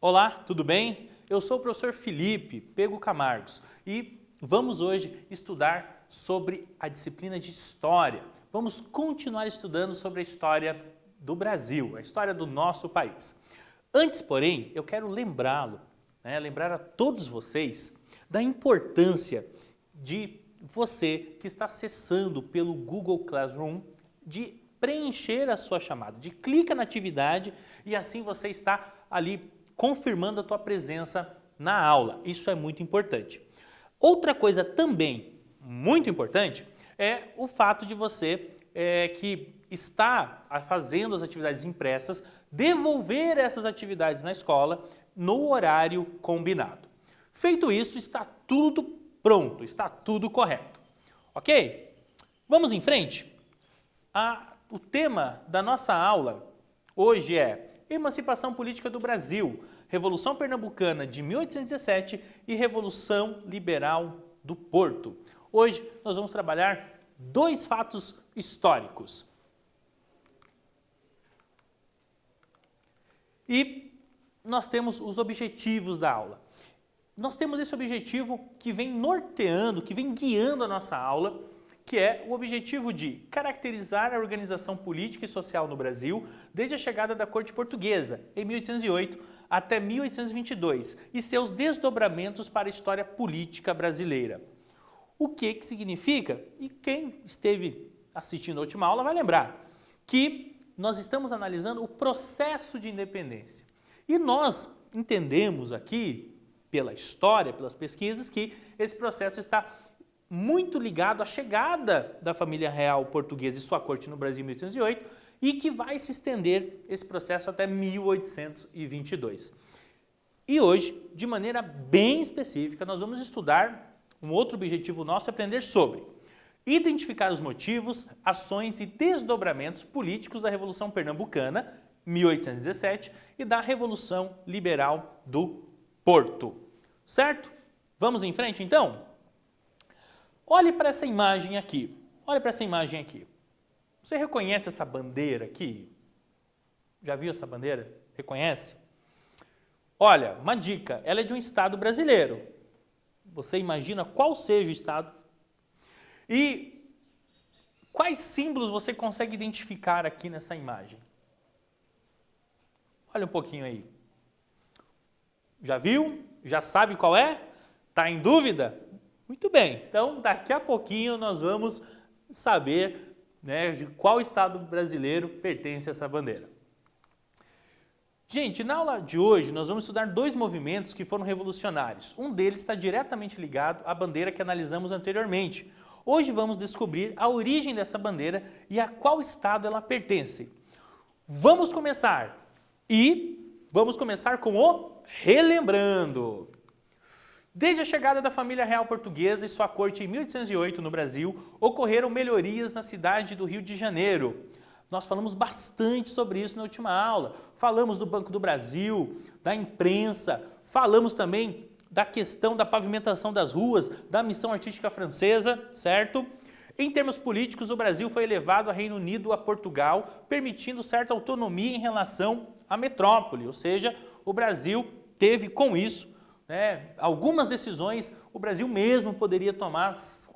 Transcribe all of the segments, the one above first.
Olá, tudo bem? Eu sou o professor Felipe Pego Camargos e vamos hoje estudar sobre a disciplina de História. Vamos continuar estudando sobre a história do Brasil, a história do nosso país. Antes, porém, eu quero lembrar a todos vocês da importância de você que está acessando pelo Google Classroom de preencher a sua chamada, de clicar na atividade e assim você está ali confirmando a tua presença na aula. Isso é muito importante. Outra coisa também muito importante é o fato de você que está fazendo as atividades impressas, devolver essas atividades na escola no horário combinado. Feito isso, está tudo pronto, está tudo correto. Ok? Vamos em frente? O tema da nossa aula hoje é Emancipação Política do Brasil, Revolução Pernambucana de 1817 e Revolução Liberal do Porto. Hoje nós vamos trabalhar dois fatos históricos. E nós temos os objetivos da aula. Nós temos esse objetivo que vem norteando, que vem guiando a nossa aula, que é o objetivo de caracterizar a organização política e social no Brasil desde a chegada da corte portuguesa, em 1808 até 1822, e seus desdobramentos para a história política brasileira. O que significa? E quem esteve assistindo a última aula vai lembrar que nós estamos analisando o processo de independência. E nós entendemos aqui, pela história, pelas pesquisas, que esse processo está muito ligado à chegada da família real portuguesa e sua corte no Brasil em 1808 e que vai se estender esse processo até 1822. E hoje, de maneira bem específica, nós vamos estudar um outro objetivo nosso, é aprender sobre identificar os motivos, ações e desdobramentos políticos da Revolução Pernambucana, 1817, e da Revolução Liberal do Porto. Certo? Vamos em frente, então? Olhe para essa imagem aqui. Olhe para essa imagem aqui. Você reconhece essa bandeira aqui? Já viu essa bandeira? Reconhece? Olha, uma dica, ela é de um estado brasileiro. Você imagina qual seja o estado? E quais símbolos você consegue identificar aqui nessa imagem? Olha um pouquinho aí. Já viu? Já sabe qual é? Está em dúvida? Muito bem, então daqui a pouquinho nós vamos saber, de qual estado brasileiro pertence essa bandeira. Gente, na aula de hoje nós vamos estudar dois movimentos que foram revolucionários. Um deles está diretamente ligado à bandeira que analisamos anteriormente. Hoje vamos descobrir a origem dessa bandeira e a qual estado ela pertence. Vamos começar com o Relembrando. Desde a chegada da família real portuguesa e sua corte em 1808 no Brasil, ocorreram melhorias na cidade do Rio de Janeiro. Nós falamos bastante sobre isso na última aula. Falamos do Banco do Brasil, da imprensa, falamos também da questão da pavimentação das ruas, da missão artística francesa, certo? Em termos políticos, o Brasil foi elevado a Reino Unido a Portugal, permitindo certa autonomia em relação à metrópole, ou seja, o Brasil teve com isso algumas decisões o Brasil mesmo poderia tomar,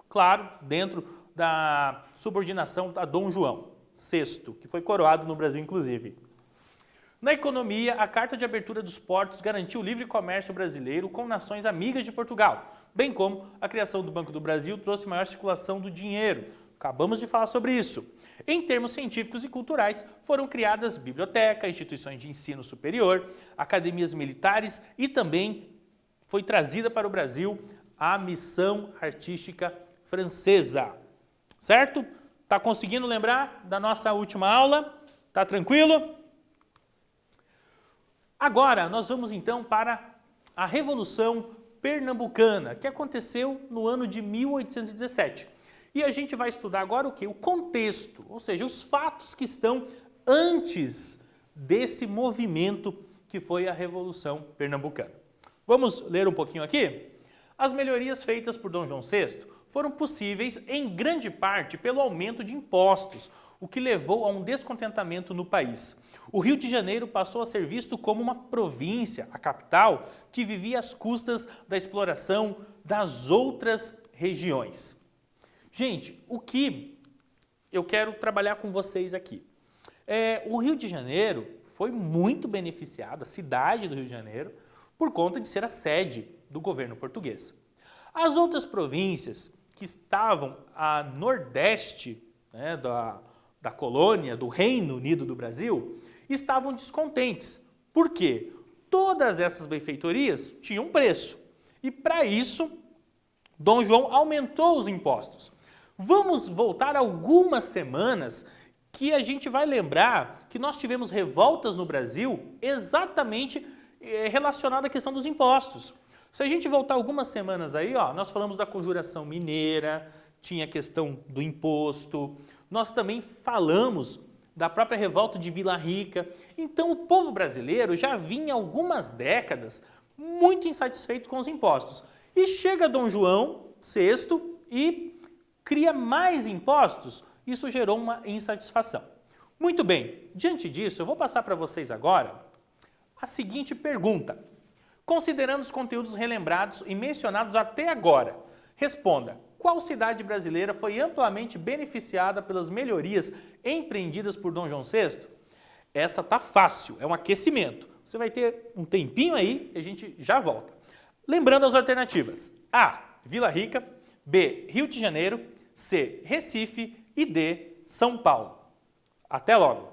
claro, dentro da subordinação a Dom João VI, que foi coroado no Brasil, inclusive. Na economia, a Carta de Abertura dos Portos garantiu o livre comércio brasileiro com nações amigas de Portugal, bem como a criação do Banco do Brasil trouxe maior circulação do dinheiro. Acabamos de falar sobre isso. Em termos científicos e culturais, foram criadas bibliotecas, instituições de ensino superior, academias militares e também foi trazida para o Brasil a missão artística francesa. Certo? Está conseguindo lembrar da nossa última aula? Está tranquilo? Agora, nós vamos então para a Revolução Pernambucana, que aconteceu no ano de 1817. E a gente vai estudar agora o quê? O contexto, ou seja, os fatos que estão antes desse movimento que foi a Revolução Pernambucana. Vamos ler um pouquinho aqui? As melhorias feitas por Dom João VI foram possíveis em grande parte pelo aumento de impostos, o que levou a um descontentamento no país. O Rio de Janeiro passou a ser visto como uma província, a capital, que vivia às custas da exploração das outras regiões. Gente, o que eu quero trabalhar com vocês aqui? O Rio de Janeiro foi muito beneficiado, a cidade do Rio de Janeiro, por conta de ser a sede do governo português. As outras províncias que estavam a nordeste, né, da colônia, do Reino Unido do Brasil, estavam descontentes. Por quê? Todas essas benfeitorias tinham preço. E para isso, Dom João aumentou os impostos. Vamos voltar algumas semanas que a gente vai lembrar que nós tivemos revoltas no Brasil exatamente relacionadas à questão dos impostos. Se a gente voltar algumas semanas aí, ó, nós falamos da Conjuração Mineira, tinha a questão do imposto, nós também falamos da própria revolta de Vila Rica. Então o povo brasileiro já vinha algumas décadas muito insatisfeito com os impostos. E chega Dom João VI e cria mais impostos. Isso gerou uma insatisfação. Muito bem, diante disso, eu vou passar para vocês agora a seguinte pergunta. Considerando os conteúdos relembrados e mencionados até agora, responda: qual cidade brasileira foi amplamente beneficiada pelas melhorias empreendidas por Dom João VI? Essa tá fácil, é um aquecimento. Você vai ter um tempinho aí e a gente já volta. Lembrando as alternativas: A, Vila Rica, B, Rio de Janeiro, C, Recife e D, São Paulo. Até logo!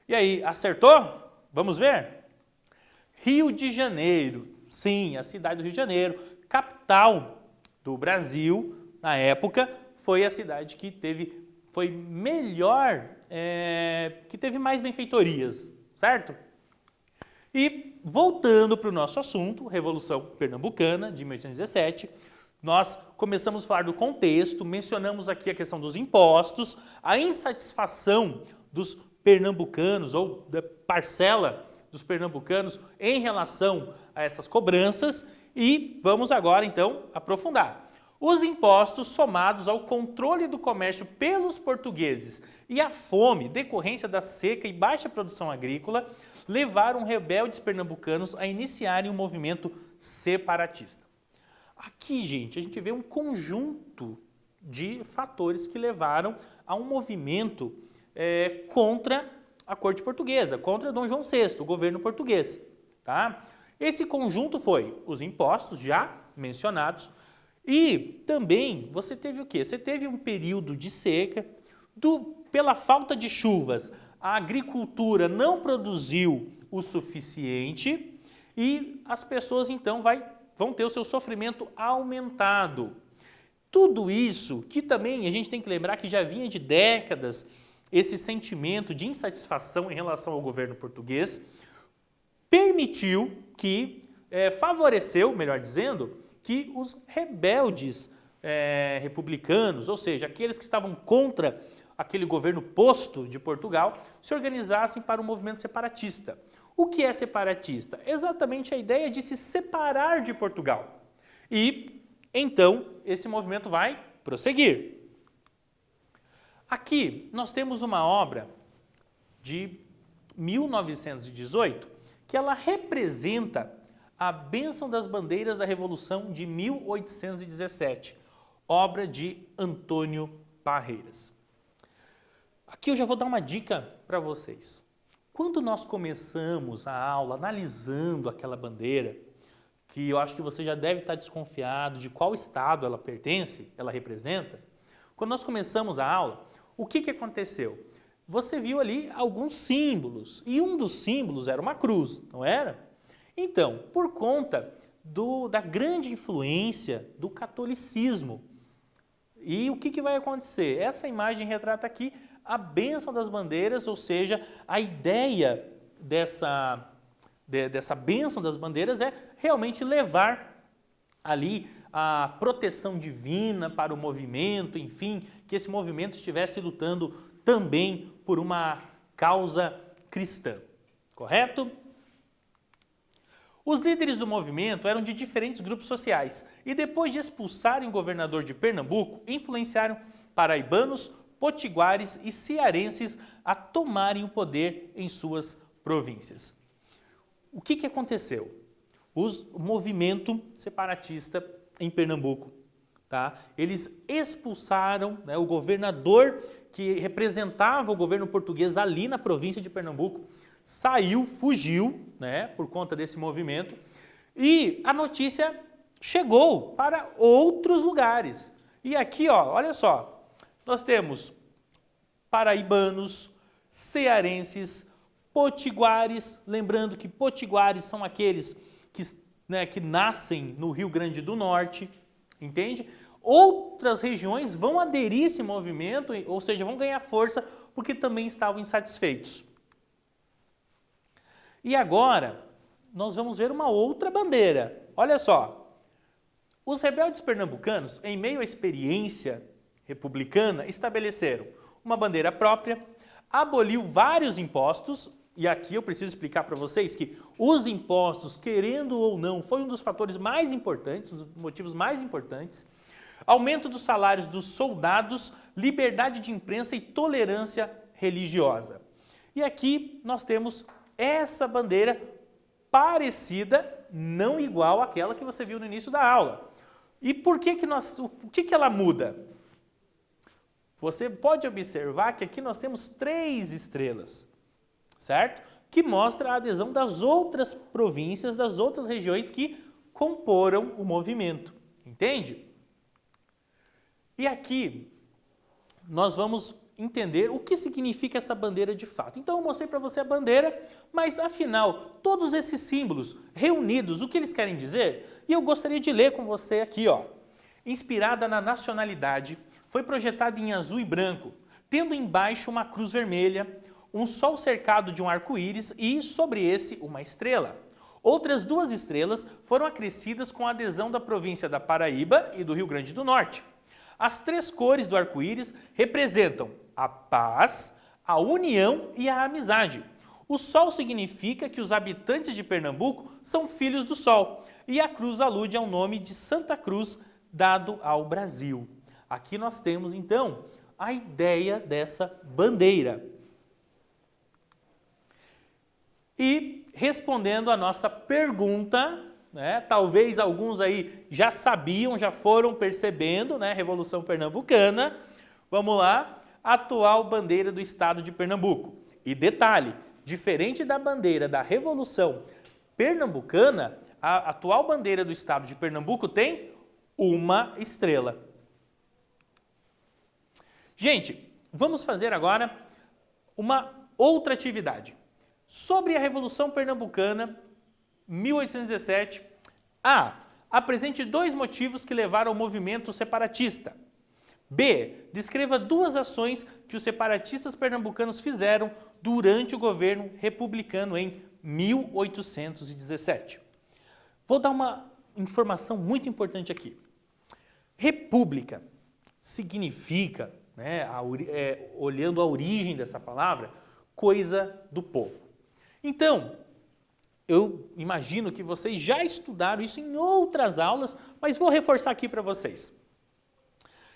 E aí, acertou? Vamos ver? Rio de Janeiro. Sim, a cidade do Rio de Janeiro, capital do Brasil, na época, foi a cidade que foi melhor, que teve mais benfeitorias, certo? E voltando para o nosso assunto, Revolução Pernambucana de 1817, nós começamos a falar do contexto, mencionamos aqui a questão dos impostos, a insatisfação dos pernambucanos ou da parcela dos pernambucanos em relação a essas cobranças e vamos agora então aprofundar. Os impostos somados ao controle do comércio pelos portugueses e a fome decorrência da seca e baixa produção agrícola levaram rebeldes pernambucanos a iniciarem um movimento separatista. Aqui, gente, a gente vê um conjunto de fatores que levaram a um movimento contra a corte portuguesa, contra Dom João VI, o governo português. Tá? Esse conjunto foi os impostos já mencionados e também você teve o quê? Você teve um período de seca, pela falta de chuvas, a agricultura não produziu o suficiente e as pessoas então vão ter o seu sofrimento aumentado. Tudo isso que também a gente tem que lembrar que já vinha de décadas esse sentimento de insatisfação em relação ao governo português, permitiu que, favoreceu, melhor dizendo, que os rebeldes republicanos, ou seja, aqueles que estavam contra aquele governo posto de Portugal, se organizassem para um movimento separatista. O que é separatista? Exatamente a ideia de se separar de Portugal. E, então, esse movimento vai prosseguir. Aqui nós temos uma obra de 1918 que ela representa a Bênção das Bandeiras da Revolução de 1817, obra de Antônio Parreiras. Aqui eu já vou dar uma dica para vocês. Quando nós começamos a aula analisando aquela bandeira, que eu acho que você já deve estar desconfiado de qual estado ela pertence, ela representa, quando nós começamos a aula, o que aconteceu? Você viu ali alguns símbolos, e um dos símbolos era uma cruz, não era? Então, por conta da grande influência do catolicismo, e o que vai acontecer? Essa imagem retrata aqui a bênção das bandeiras, ou seja, a ideia dessa bênção das bandeiras é realmente levar ali a proteção divina para o movimento, enfim, que esse movimento estivesse lutando também por uma causa cristã, correto? Os líderes do movimento eram de diferentes grupos sociais e depois de expulsarem o governador de Pernambuco, influenciaram paraibanos, potiguares e cearenses a tomarem o poder em suas províncias. O que aconteceu? O movimento separatista em Pernambuco, tá? Eles expulsaram, né, o governador que representava o governo português ali na província de Pernambuco, saiu, fugiu, né, por conta desse movimento, e a notícia chegou para outros lugares. E aqui, ó, olha só, nós temos paraibanos, cearenses, potiguares, lembrando que potiguares são aqueles que nascem no Rio Grande do Norte, entende? Outras regiões vão aderir a esse movimento, ou seja, vão ganhar força porque também estavam insatisfeitos. E agora, nós vamos ver uma outra bandeira. Olha só, os rebeldes pernambucanos, em meio à experiência republicana, estabeleceram uma bandeira própria, aboliu vários impostos, e aqui eu preciso explicar para vocês que os impostos, querendo ou não, foi um dos fatores mais importantes, um dos motivos mais importantes, aumento dos salários dos soldados, liberdade de imprensa e tolerância religiosa. E aqui nós temos essa bandeira parecida, não igual àquela que você viu no início da aula. E por que ela muda? Você pode observar que aqui nós temos 3 estrelas, certo? Que mostra a adesão das outras províncias, das outras regiões que comporam o movimento, entende? E aqui nós vamos entender o que significa essa bandeira de fato. Então eu mostrei para você a bandeira, mas afinal, todos esses símbolos reunidos, o que eles querem dizer? E eu gostaria de ler com você aqui, ó. Inspirada na nacionalidade, foi projetada em azul e branco, tendo embaixo uma cruz vermelha, um sol cercado de um arco-íris e, sobre esse, uma estrela. Outras 2 estrelas foram acrescidas com a adesão da província da Paraíba e do Rio Grande do Norte. As 3 cores do arco-íris representam a paz, a união e a amizade. O sol significa que os habitantes de Pernambuco são filhos do sol, e a cruz alude ao nome de Santa Cruz dado ao Brasil. Aqui nós temos, então, a ideia dessa bandeira. E, respondendo a nossa pergunta, né, talvez alguns aí já sabiam, já foram percebendo, né, Revolução Pernambucana. Vamos lá, atual bandeira do estado de Pernambuco. E detalhe, diferente da bandeira da Revolução Pernambucana, a atual bandeira do estado de Pernambuco tem uma estrela. Gente, vamos fazer agora uma outra atividade. Sobre a Revolução Pernambucana, 1817, apresente 2 motivos que levaram ao movimento separatista. B. Descreva 2 ações que os separatistas pernambucanos fizeram durante o governo republicano em 1817. Vou dar uma informação muito importante aqui. República significa, né, olhando a origem dessa palavra, coisa do povo. Então, eu imagino que vocês já estudaram isso em outras aulas, mas vou reforçar aqui para vocês.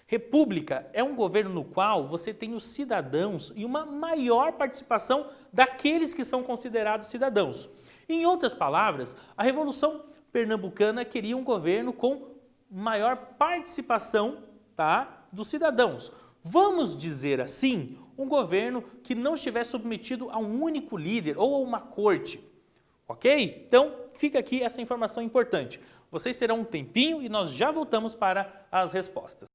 República é um governo no qual você tem os cidadãos e uma maior participação daqueles que são considerados cidadãos. Em outras palavras, a Revolução Pernambucana queria um governo com maior participação, tá, dos cidadãos. Vamos dizer assim, um governo que não estivesse submetido a um único líder ou a uma corte. Ok? Então, fica aqui essa informação importante. Vocês terão um tempinho e nós já voltamos para as respostas.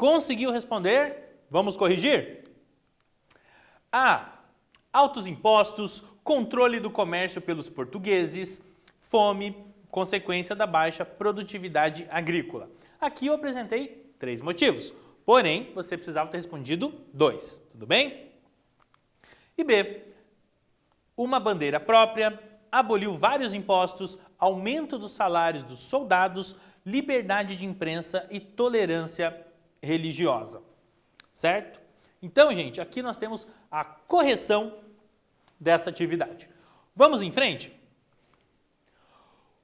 Conseguiu responder? Vamos corrigir? A. Altos impostos, controle do comércio pelos portugueses, fome, consequência da baixa produtividade agrícola. Aqui eu apresentei 3 motivos, porém você precisava ter respondido 2, tudo bem? E B. Uma bandeira própria, aboliu vários impostos, aumento dos salários dos soldados, liberdade de imprensa e tolerância religiosa, certo? Então, gente, aqui nós temos a correção dessa atividade. Vamos em frente?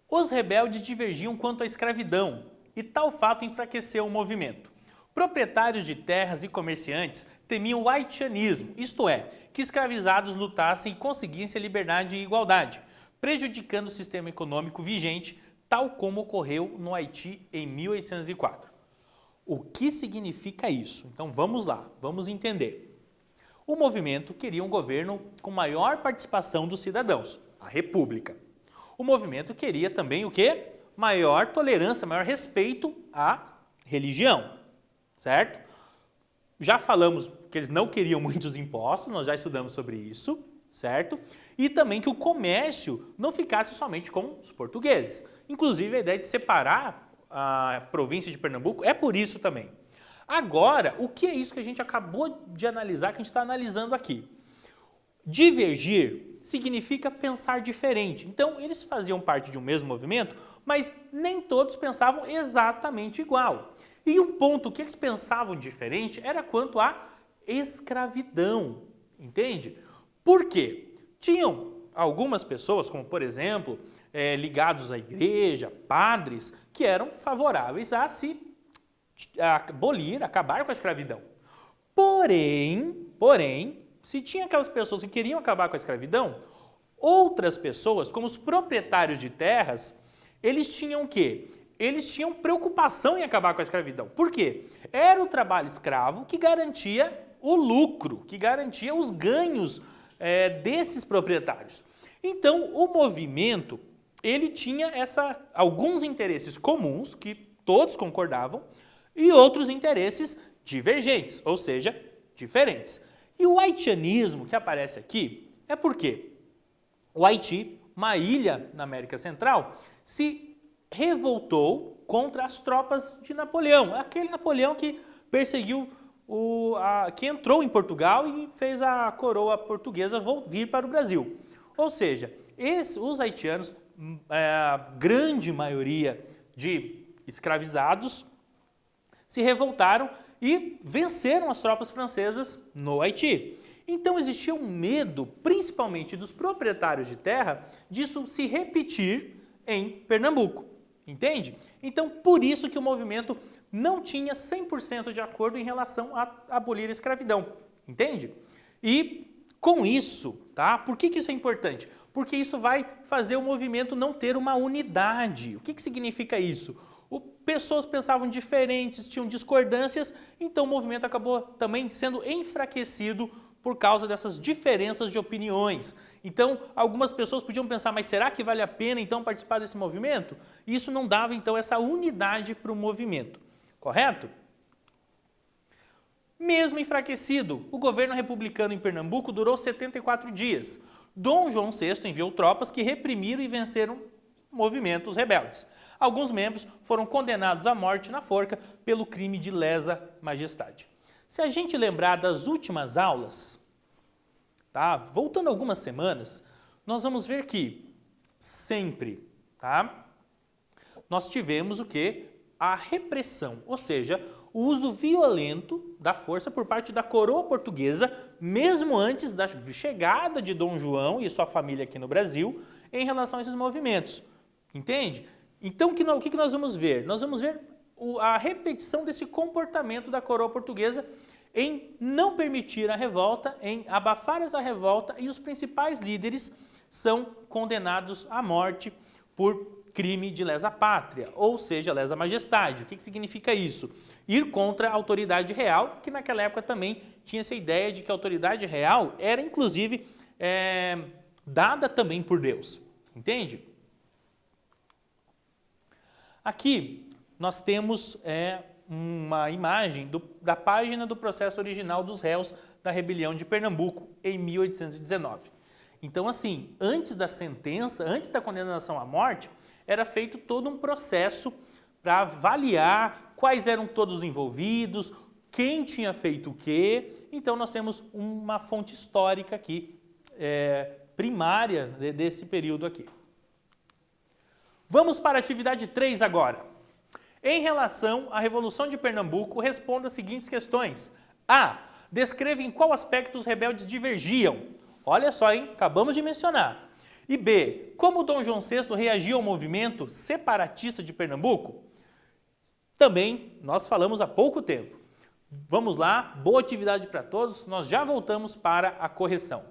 Os rebeldes divergiam quanto à escravidão e tal fato enfraqueceu o movimento. Proprietários de terras e comerciantes temiam o haitianismo, isto é, que escravizados lutassem e conseguissem a liberdade e igualdade, prejudicando o sistema econômico vigente, tal como ocorreu no Haiti em 1804. O que significa isso? Então vamos lá, vamos entender. O movimento queria um governo com maior participação dos cidadãos, a república. O movimento queria também o quê? Maior tolerância, maior respeito à religião, certo? Já falamos que eles não queriam muitos impostos, nós já estudamos sobre isso, certo? E também que o comércio não ficasse somente com os portugueses. Inclusive a ideia de separar a província de Pernambuco é por isso também. Agora, o que é isso que a gente acabou de analisar, que a gente está analisando aqui? Divergir significa pensar diferente. Então, eles faziam parte de um mesmo movimento, mas nem todos pensavam exatamente igual. E um ponto que eles pensavam diferente era quanto à escravidão, entende? Por quê? Tinham algumas pessoas, como por exemplo, ligados à igreja, padres, que eram favoráveis a se abolir, acabar com a escravidão. Porém, se tinha aquelas pessoas que queriam acabar com a escravidão, outras pessoas, como os proprietários de terras, eles tinham o quê? Eles tinham preocupação em acabar com a escravidão. Por quê? Era o trabalho escravo que garantia o lucro, que garantia os ganhos desses proprietários. Então, o movimento, ele tinha alguns interesses comuns, que todos concordavam, e outros interesses divergentes, ou seja, diferentes. E o haitianismo que aparece aqui é porque o Haiti, uma ilha na América Central, se revoltou contra as tropas de Napoleão, aquele Napoleão que perseguiu, que entrou em Portugal e fez a coroa portuguesa vir para o Brasil. Ou seja, os haitianos, a grande maioria de escravizados, se revoltaram e venceram as tropas francesas no Haiti. Então existia um medo, principalmente dos proprietários de terra, disso se repetir em Pernambuco, entende? Então por isso que o movimento não tinha 100% de acordo em relação a abolir a escravidão, entende? E com isso, tá? Por que isso é importante? Porque isso vai fazer o movimento não ter uma unidade. O que significa isso? Pessoas pensavam diferentes, tinham discordâncias, então o movimento acabou também sendo enfraquecido por causa dessas diferenças de opiniões. Então, algumas pessoas podiam pensar, mas será que vale a pena então participar desse movimento? E isso não dava então essa unidade para o movimento, correto? Mesmo enfraquecido, o governo republicano em Pernambuco durou 74 dias. Dom João VI enviou tropas que reprimiram e venceram movimentos rebeldes. Alguns membros foram condenados à morte na forca pelo crime de lesa majestade. Se a gente lembrar das últimas aulas, tá? Voltando algumas semanas, nós vamos ver que sempre, tá? Nós tivemos o quê? A repressão, ou seja, o uso violento da força por parte da coroa portuguesa, mesmo antes da chegada de Dom João e sua família aqui no Brasil, em relação a esses movimentos. Entende? Então, o que nós vamos ver? Nós vamos ver a repetição desse comportamento da coroa portuguesa em não permitir a revolta, em abafar essa revolta, e os principais líderes são condenados à morte por crime de lesa pátria, ou seja, lesa majestade. O que significa isso? Ir contra a autoridade real, que naquela época também tinha essa ideia de que a autoridade real era, inclusive, dada também por Deus. Entende? Aqui nós temos uma imagem da página do processo original dos réus da rebelião de Pernambuco em 1819. Então, assim, antes da sentença, antes da condenação à morte, era feito todo um processo para avaliar quais eram todos os envolvidos, quem tinha feito o quê. Então, nós temos uma fonte histórica aqui, primária desse período aqui. Vamos para a atividade 3 agora. Em relação à Revolução de Pernambuco, responda as seguintes questões. A. Descreva em qual aspecto os rebeldes divergiam. Olha só, hein? Acabamos de mencionar. E B. Como Dom João VI reagiu ao movimento separatista de Pernambuco? Também nós falamos há pouco tempo. Vamos lá, boa atividade para todos. Nós já voltamos para a correção.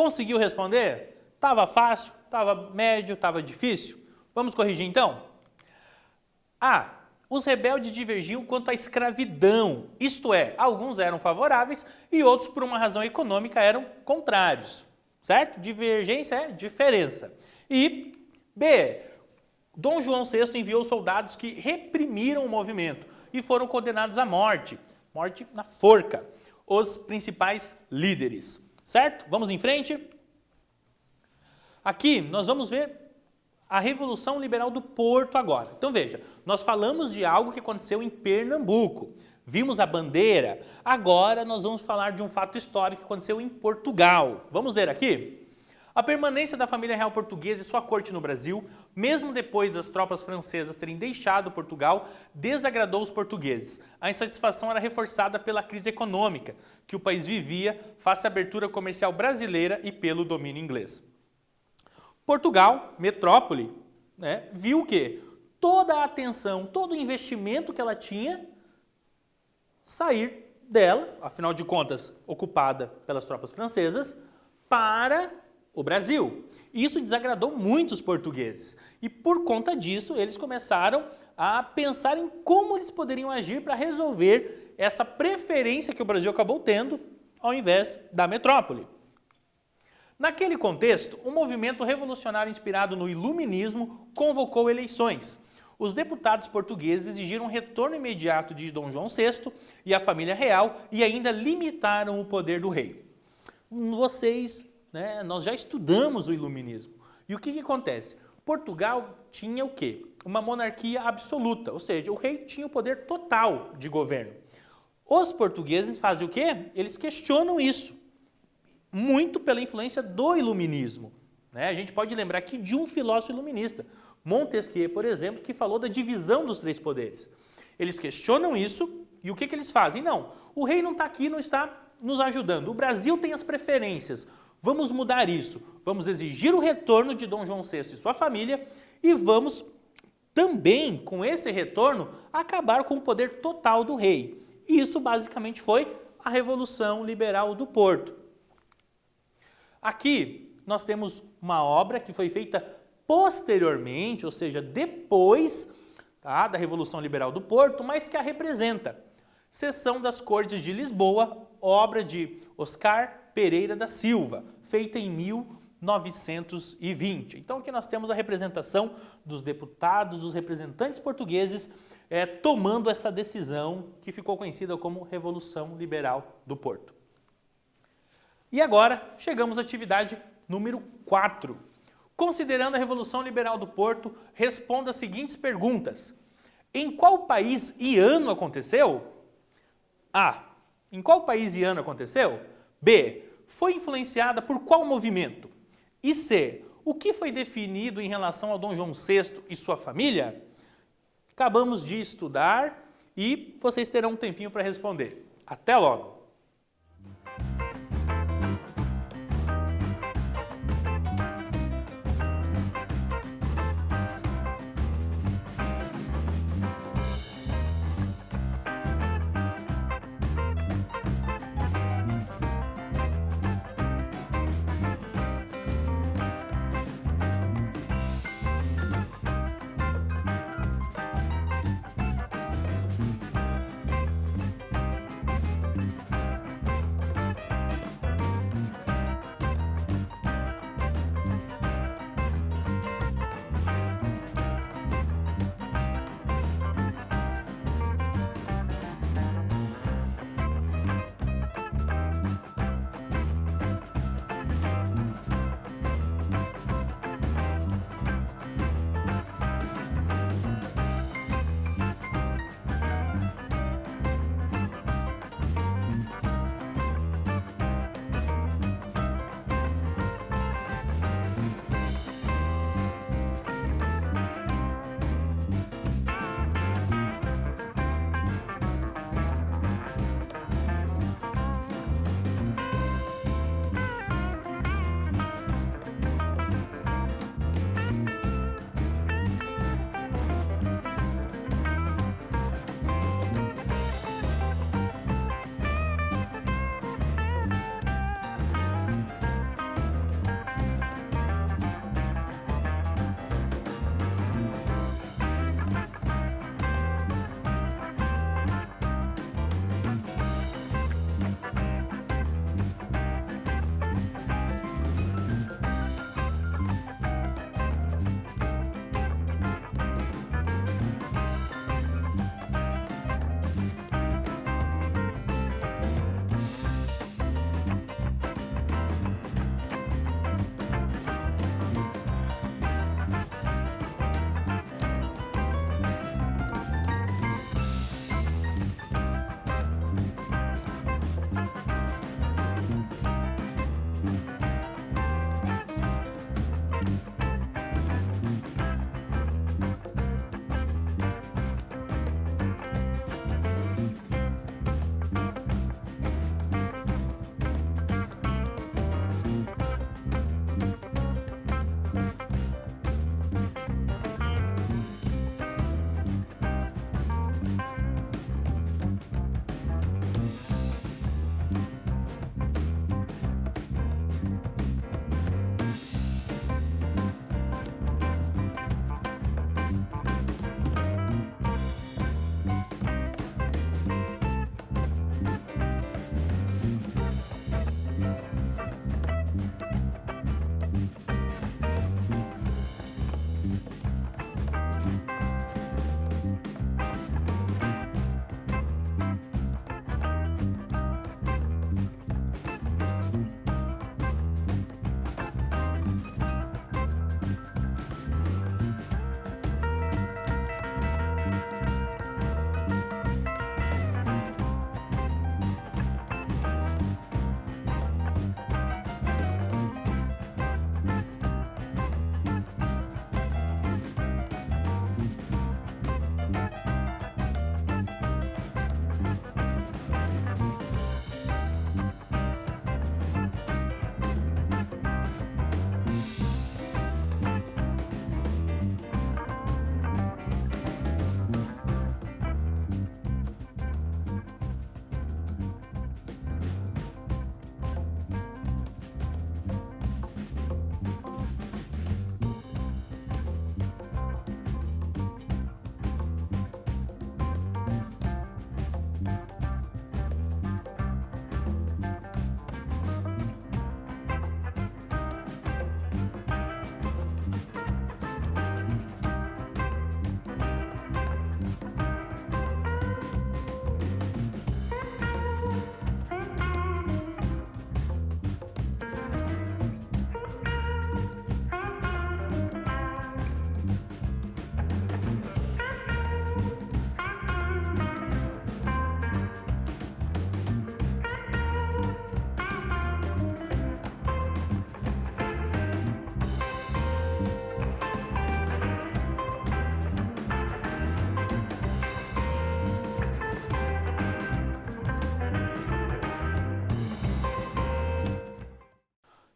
Conseguiu responder? Estava fácil? Estava médio? Estava difícil? Vamos corrigir então? A. Os rebeldes divergiam quanto à escravidão, isto é, alguns eram favoráveis e outros, por uma razão econômica, eram contrários. Certo? Divergência é diferença. E B. Dom João VI enviou soldados que reprimiram o movimento e foram condenados à morte. Morte na forca. Os principais líderes. Certo? Vamos em frente? Aqui nós vamos ver a Revolução Liberal do Porto agora. Então veja, nós falamos de algo que aconteceu em Pernambuco. Vimos a bandeira. Agora nós vamos falar de um fato histórico que aconteceu em Portugal. Vamos ler aqui? A permanência da família real portuguesa e sua corte no Brasil, mesmo depois das tropas francesas terem deixado Portugal, desagradou os portugueses. A insatisfação era reforçada pela crise econômica que o país vivia face à abertura comercial brasileira e pelo domínio inglês. Portugal, metrópole, viu que toda a atenção, todo o investimento que ela tinha sair dela, afinal de contas ocupada pelas tropas francesas, para o Brasil. Isso desagradou muitos portugueses e por conta disso eles começaram a pensar em como eles poderiam agir para resolver essa preferência que o Brasil acabou tendo ao invés da metrópole. Naquele contexto, um movimento revolucionário inspirado no iluminismo convocou eleições. Os deputados portugueses exigiram um retorno imediato de Dom João VI e a família real e ainda limitaram o poder do rei. Nós já estudamos o iluminismo. E o que acontece? Portugal tinha o quê? Uma monarquia absoluta, ou seja, o rei tinha o poder total de governo. Os portugueses fazem o quê? Eles questionam isso, muito pela influência do iluminismo. A gente pode lembrar aqui de um filósofo iluminista, Montesquieu, por exemplo, que falou da divisão dos três poderes. Eles questionam isso e o que eles fazem? Não, o rei não está aqui, não está nos ajudando. O Brasil tem as preferências. Vamos mudar isso. Vamos exigir o retorno de Dom João VI e sua família e vamos também, com esse retorno, acabar com o poder total do rei. Isso basicamente foi a Revolução Liberal do Porto. Aqui nós temos uma obra que foi feita posteriormente, ou seja, depois da Revolução Liberal do Porto, mas que a representa. Sessão das Cortes de Lisboa, obra de Oscar Pereira da Silva, feita em 1920. Então aqui nós temos a representação dos deputados, dos representantes portugueses tomando essa decisão que ficou conhecida como Revolução Liberal do Porto. E agora chegamos à atividade número 4. Considerando a Revolução Liberal do Porto, responda as seguintes perguntas. Em qual país e ano aconteceu? A. Em qual país e ano aconteceu? B. Foi influenciada por qual movimento? E C. O que foi definido em relação a Dom João VI e sua família? Acabamos de estudar e vocês terão um tempinho para responder. Até logo!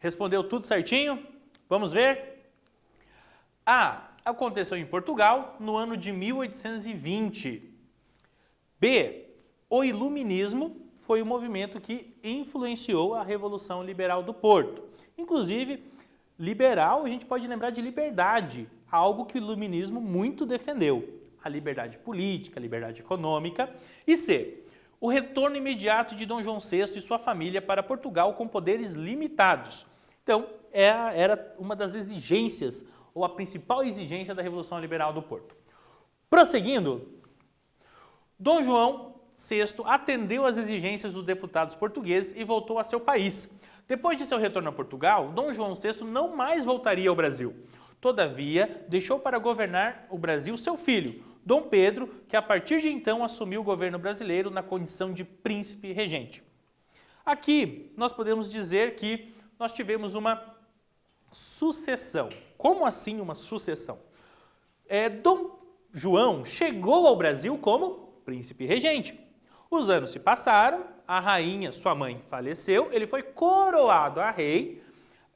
Respondeu tudo certinho? Vamos ver? A. Aconteceu em Portugal no ano de 1820. B. O Iluminismo foi o movimento que influenciou a Revolução Liberal do Porto. Inclusive, liberal a gente pode lembrar de liberdade, algo que o Iluminismo muito defendeu. A liberdade política, a liberdade econômica. E C. O retorno imediato de Dom João VI e sua família para Portugal com poderes limitados. Então, era uma das exigências, ou a principal exigência da Revolução Liberal do Porto. Prosseguindo, Dom João VI atendeu às exigências dos deputados portugueses e voltou a seu país. Depois de seu retorno a Portugal, Dom João VI não mais voltaria ao Brasil. Todavia, deixou para governar o Brasil seu filho, Dom Pedro, que a partir de então assumiu o governo brasileiro na condição de príncipe regente. Aqui, nós podemos dizer que nós tivemos uma sucessão. Como assim uma sucessão? Dom João chegou ao Brasil como príncipe regente. Os anos se passaram, a rainha, sua mãe, faleceu, ele foi coroado a rei.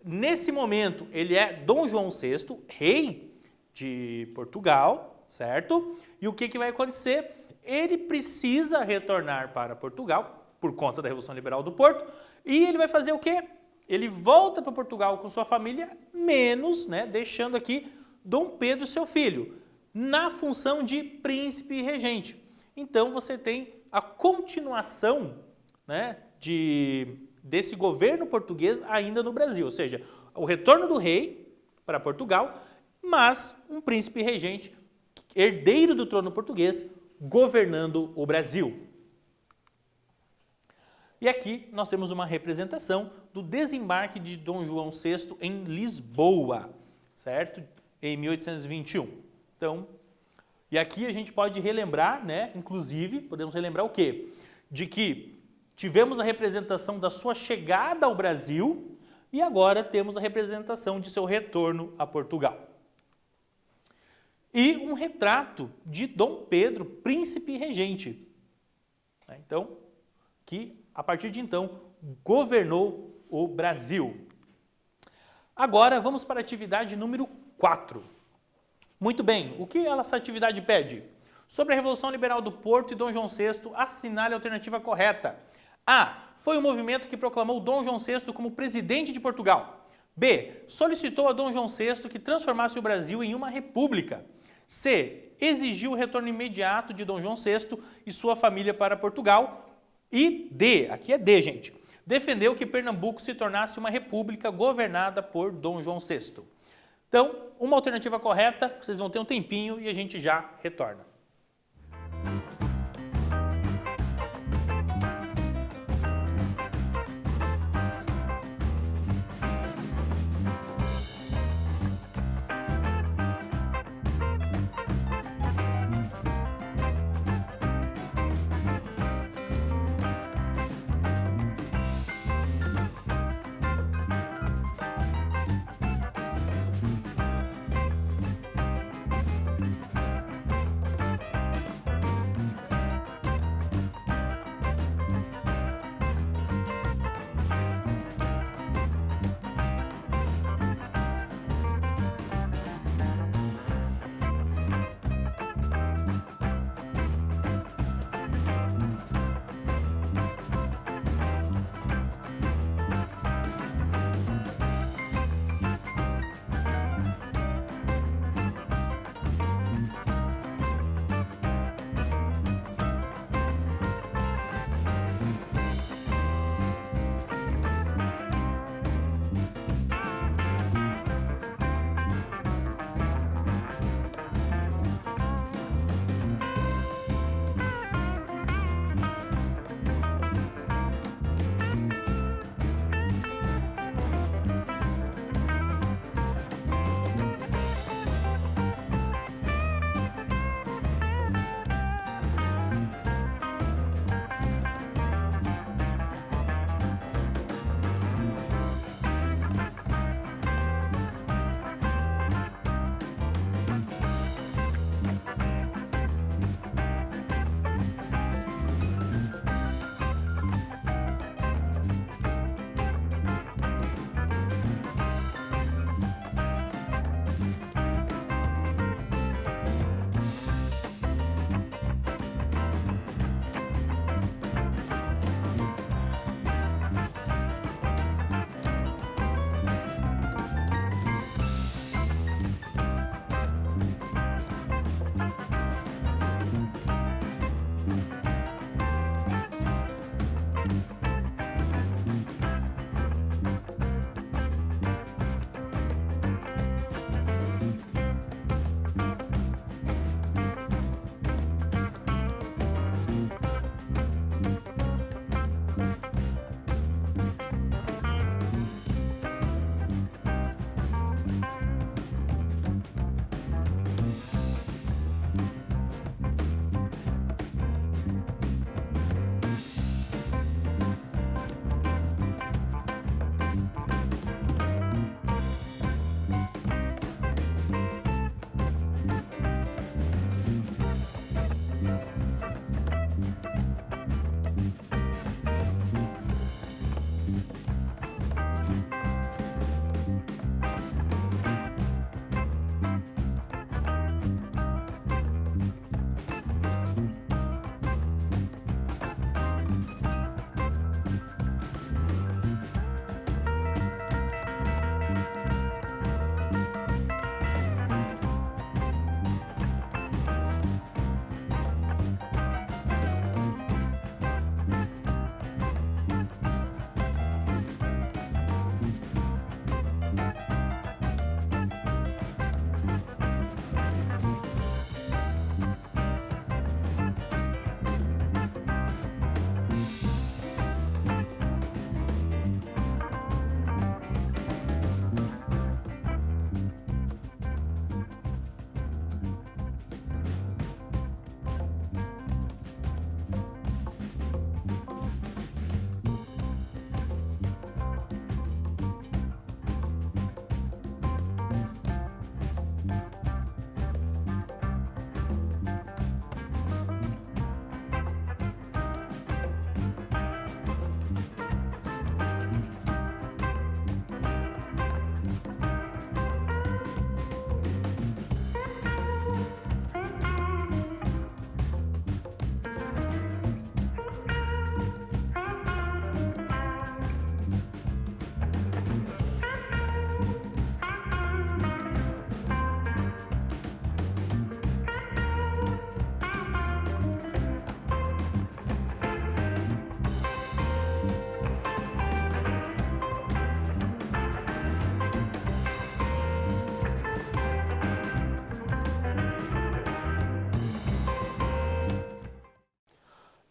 Nesse momento, ele é Dom João VI, rei de Portugal, certo? E o que vai acontecer? Ele precisa retornar para Portugal, por conta da Revolução Liberal do Porto, e ele vai fazer o quê? Ele volta para Portugal com sua família, menos, deixando aqui Dom Pedro, seu filho, na função de príncipe regente. Então, você tem a continuação desse governo português ainda no Brasil, ou seja, o retorno do rei para Portugal, mas um príncipe regente, herdeiro do trono português, governando o Brasil. E aqui nós temos uma representação do desembarque de Dom João VI em Lisboa, certo? Em 1821. Então, e aqui a gente pode relembrar, inclusive, podemos relembrar o quê? De que tivemos a representação da sua chegada ao Brasil e agora temos a representação de seu retorno a Portugal. E um retrato de Dom Pedro, príncipe regente. Então, que a partir de então governou o Brasil. Agora vamos para a atividade número 4. Muito bem, o que essa atividade pede? Sobre a Revolução Liberal do Porto e Dom João VI, assinale a alternativa correta. A. Foi o movimento que proclamou Dom João VI como presidente de Portugal. B. Solicitou a Dom João VI que transformasse o Brasil em uma república. C. Exigiu o retorno imediato de Dom João VI e sua família para Portugal. E D. Aqui é D, gente. Defendeu que Pernambuco se tornasse uma república governada por Dom João VI. Então, uma alternativa correta, vocês vão ter um tempinho e a gente já retorna.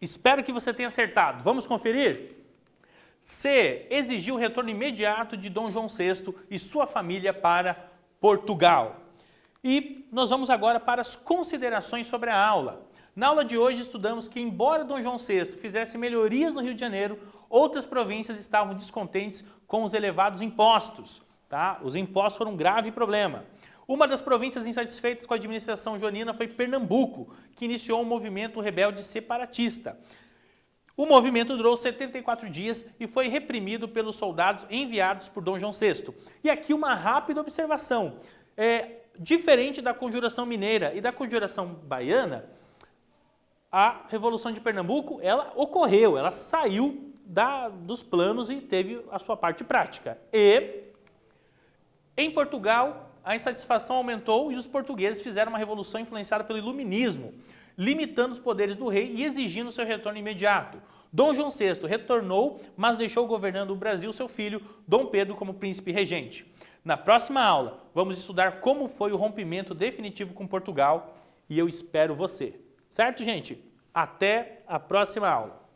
Espero que você tenha acertado. Vamos conferir? C. Exigiu o retorno imediato de Dom João VI e sua família para Portugal. E nós vamos agora para as considerações sobre a aula. Na aula de hoje estudamos que, embora Dom João VI fizesse melhorias no Rio de Janeiro, outras províncias estavam descontentes com os elevados impostos. Tá? Os impostos foram um grave problema. Uma das províncias insatisfeitas com a administração joanina foi Pernambuco, que iniciou um movimento rebelde separatista. O movimento durou 74 dias e foi reprimido pelos soldados enviados por Dom João VI. E aqui uma rápida observação. Diferente da Conjuração Mineira e da Conjuração Baiana, a Revolução de Pernambuco ela ocorreu, ela saiu dos planos e teve a sua parte prática. E em Portugal, a insatisfação aumentou e os portugueses fizeram uma revolução influenciada pelo iluminismo, limitando os poderes do rei e exigindo seu retorno imediato. Dom João VI retornou, mas deixou governando o Brasil seu filho, Dom Pedro, como príncipe regente. Na próxima aula, vamos estudar como foi o rompimento definitivo com Portugal e eu espero você. Certo, gente? Até a próxima aula.